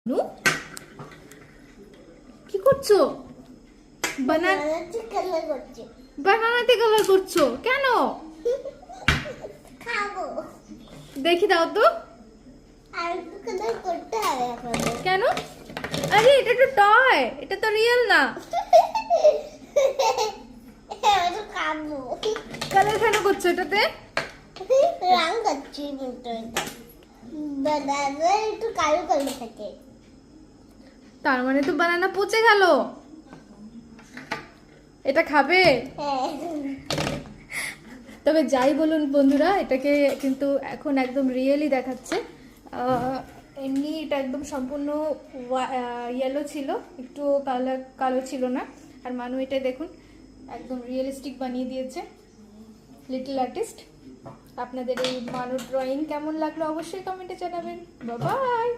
নু কি করছো? বানানাতে কালার করছো কেন? খাবো। দেখি দাও তো। আর একটু কালার করতে হবে এখন। কেন? আরে এটা তো টয়, এটা তো রিয়েল না। আমি খাবো। কালার কেন করছো এটাতে? রং করছি কিন্তু বানানা একটু কালো কালো থাকে। তার মানে তো বানানা পচে গেল। এটা খাবে? হ্যাঁ। তবে যাই বলুন বন্ধুরা, এটাকে কিন্তু এখন একদম রিয়েলি দেখাচ্ছে। এমনি এটা একদম সম্পূর্ণ ইয়েলো ছিল, একটু কালার কালো ছিল না। আর মানু এটা দেখুন একদম রিয়েলিস্টিক বানিয়ে দিয়েছে, লিটল আর্টিস্ট। আপনাদের এই মানুর ড্রয়িং কেমন লাগলো অবশ্যই কমেন্টে জানাবেন। Bye bye.